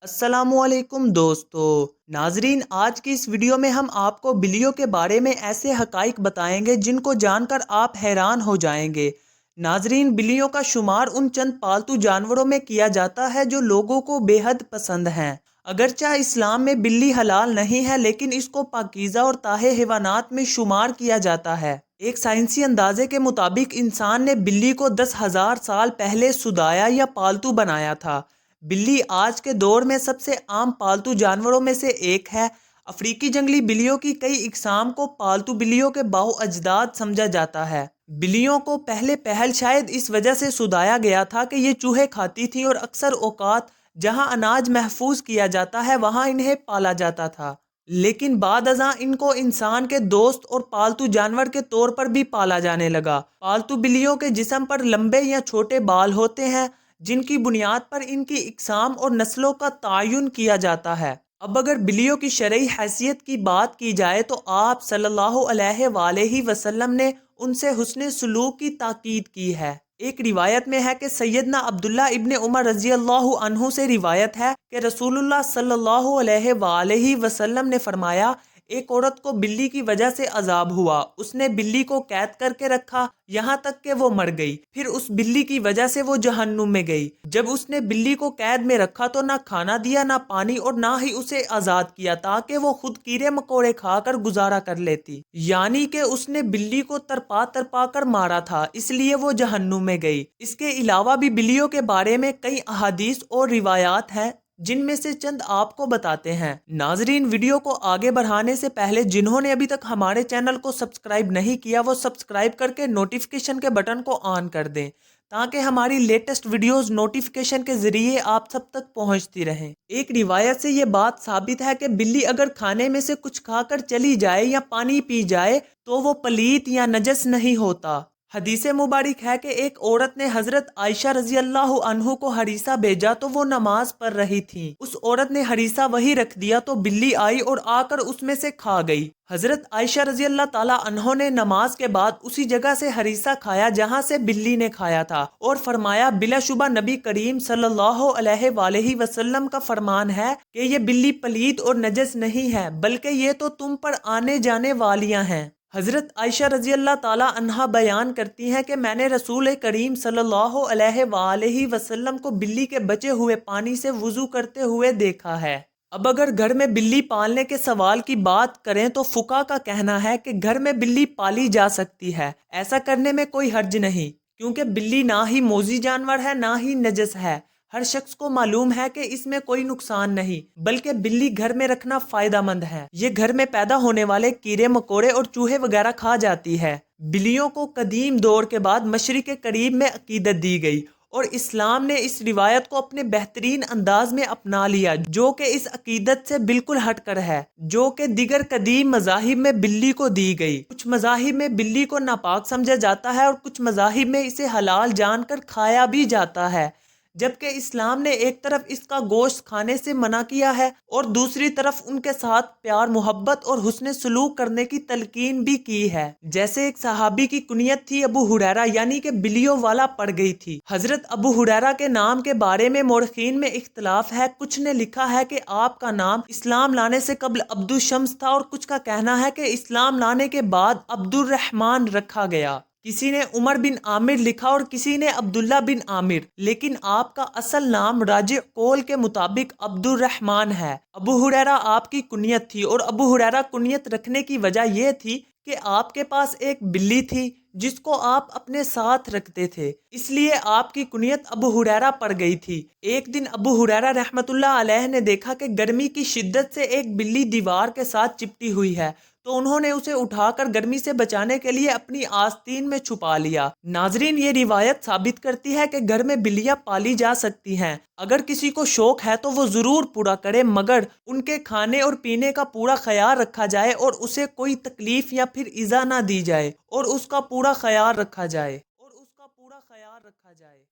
السلام علیکم دوستو ناظرین، آج کی اس ویڈیو میں ہم آپ کو بلیوں کے بارے میں ایسے حقائق بتائیں گے جن کو جان کر آپ حیران ہو جائیں گے۔ ناظرین، بلیوں کا شمار ان چند پالتو جانوروں میں کیا جاتا ہے جو لوگوں کو بے حد پسند ہیں۔ اگرچہ اسلام میں بلی حلال نہیں ہے، لیکن اس کو پاکیزہ اور طاہر حیوانات میں شمار کیا جاتا ہے۔ ایک سائنسی اندازے کے مطابق انسان نے بلی کو 10,000 سال پہلے سودایا یا پالتو بنایا تھا۔ بلی آج کے دور میں سب سے عام پالتو جانوروں میں سے ایک ہے۔ افریقی جنگلی بلیوں کی کئی اقسام کو پالتو بلیوں کے باؤ اجداد سمجھا جاتا ہے۔ بلیوں کو پہل شاید اس وجہ سے سودایا گیا تھا کہ یہ چوہے کھاتی تھیں اور اکثر اوقات جہاں اناج محفوظ کیا جاتا ہے وہاں انہیں پالا جاتا تھا، لیکن بعد ازاں ان کو انسان کے دوست اور پالتو جانور کے طور پر بھی پالا جانے لگا۔ پالتو بلیوں کے جسم پر لمبے یا چھوٹے بال ہوتے ہیں جن کی بنیاد پر ان کی اقسام اور نسلوں کا تعین کیا جاتا ہے۔ اب اگر بلیوں کی شرعی حیثیت کی بات کی جائے تو آپ صلی اللہ علیہ وآلہ وسلم نے ان سے حسن سلوک کی تاکید کی ہے۔ ایک روایت میں ہے کہ سیدنا عبداللہ ابن عمر رضی اللہ عنہ سے روایت ہے کہ رسول اللہ صلی اللہ علیہ وآلہ وسلم نے فرمایا، ایک عورت کو بلی کی وجہ سے عذاب ہوا۔ اس نے بلی کو قید کر کے رکھا یہاں تک کہ وہ مر گئی، پھر اس بلی کی وجہ سے وہ جہنم میں گئی۔ جب اس نے بلی کو قید میں رکھا تو نہ کھانا دیا، نہ پانی، اور نہ ہی اسے آزاد کیا تاکہ وہ خود کیڑے مکوڑے کھا کر گزارا کر لیتی، یعنی کہ اس نے بلی کو ترپا کر مارا تھا، اس لیے وہ جہنم میں گئی۔ اس کے علاوہ بھی بلیوں کے بارے میں کئی احادیث اور روایات ہیں جن میں سے چند آپ کو بتاتے ہیں۔ ناظرین، ویڈیو کو آگے بڑھانے سے پہلے جنہوں نے ابھی تک ہمارے چینل کو سبسکرائب نہیں کیا وہ سبسکرائب کر کے نوٹیفیکیشن کے بٹن کو آن کر دیں تاکہ ہماری لیٹسٹ ویڈیوز نوٹیفیکیشن کے ذریعے آپ سب تک پہنچتی رہیں۔ ایک روایت سے یہ بات ثابت ہے کہ بلی اگر کھانے میں سے کچھ کھا کر چلی جائے یا پانی پی جائے تو وہ پلیت یا نجس نہیں ہوتا۔ حدیث مبارک ہے کہ ایک عورت نے حضرت عائشہ رضی اللہ عنہ کو ہریسہ بھیجا تو وہ نماز پڑھ رہی تھیں۔ اس عورت نے ہریسہ وہی رکھ دیا تو بلی آئی اور آ کر اس میں سے کھا گئی۔ حضرت عائشہ رضی اللہ تعالی عنہ نے نماز کے بعد اسی جگہ سے ہریسہ کھایا جہاں سے بلی نے کھایا تھا، اور فرمایا، بلا شبہ نبی کریم صلی اللہ علیہ وآلہ وسلم کا فرمان ہے کہ یہ بلی پلید اور نجس نہیں ہے، بلکہ یہ تو تم پر آنے جانے والیاں ہیں۔ حضرت عائشہ رضی اللہ تعالی عنہا بیان کرتی ہیں کہ میں نے رسول کریم صلی اللہ علیہ وآلہ وسلم کو بلی کے بچے ہوئے پانی سے وضو کرتے ہوئے دیکھا ہے۔ اب اگر گھر میں بلی پالنے کے سوال کی بات کریں تو فقہا کا کہنا ہے کہ گھر میں بلی پالی جا سکتی ہے، ایسا کرنے میں کوئی حرج نہیں، کیونکہ بلی نہ ہی موذی جانور ہے نہ ہی نجس ہے۔ ہر شخص کو معلوم ہے کہ اس میں کوئی نقصان نہیں، بلکہ بلی گھر میں رکھنا فائدہ مند ہے۔ یہ گھر میں پیدا ہونے والے کیڑے مکوڑے اور چوہے وغیرہ کھا جاتی ہے۔ بلیوں کو قدیم دور کے بعد مشرق قریب میں عقیدت دی گئی اور اسلام نے اس روایت کو اپنے بہترین انداز میں اپنا لیا، جو کہ اس عقیدت سے بالکل ہٹ کر ہے جو کہ دیگر قدیم مذاہب میں بلی کو دی گئی۔ کچھ مذاہب میں بلی کو ناپاک سمجھا جاتا ہے اور کچھ مذاہب میں اسے حلال جان کر کھایا بھی جاتا ہے، جبکہ اسلام نے ایک طرف اس کا گوشت کھانے سے منع کیا ہے اور دوسری طرف ان کے ساتھ پیار محبت اور حسن سلوک کرنے کی تلقین بھی کی ہے۔ جیسے ایک صحابی کی کنیت تھی ابو ہریرہ، یعنی کہ بلیوں والا پڑ گئی تھی۔ حضرت ابو ہریرہ کے نام کے بارے میں مورخین میں اختلاف ہے۔ کچھ نے لکھا ہے کہ آپ کا نام اسلام لانے سے قبل عبد الشمس تھا، اور کچھ کا کہنا ہے کہ اسلام لانے کے بعد عبد الرحمن رکھا گیا۔ کسی نے عمر بن عامر لکھا اور کسی نے عبداللہ بن عامر، لیکن آپ کا اصل نام راجع قول کے مطابق عبد الرحمن ہے۔ ابو ہریرہ آپ کی کنیت تھی، اور ابو ہریرہ کنیت رکھنے کی وجہ یہ تھی کہ آپ کے پاس ایک بلی تھی جس کو آپ اپنے ساتھ رکھتے تھے، اس لیے آپ کی کنیت ابو ہریرہ پڑ گئی تھی۔ ایک دن ابو ہریرہ رحمۃ اللہ علیہ نے دیکھا کہ گرمی کی شدت سے ایک بلی دیوار کے ساتھ چپٹی ہوئی ہے، تو انہوں نے اسے اٹھا کر گرمی سے بچانے کے لیے اپنی آستین میں چھپا لیا۔ ناظرین، یہ روایت ثابت کرتی ہے کہ گھر میں بلیاں پالی جا سکتی ہیں۔ اگر کسی کو شوق ہے تو وہ ضرور پورا کرے، مگر ان کے کھانے اور پینے کا پورا خیال رکھا جائے اور اسے کوئی تکلیف یا پھر ایذا نہ دی جائے، اور اس کا پورا خیال رکھا جائے۔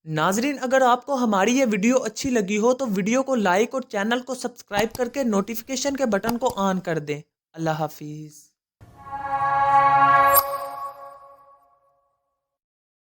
ناظرین، اگر آپ کو ہماری یہ ویڈیو اچھی لگی ہو تو ویڈیو کو لائک اور چینل کو سبسکرائب کر کے نوٹیفیکیشن کے بٹن کو آن کر دیں۔ اللہ حافظ۔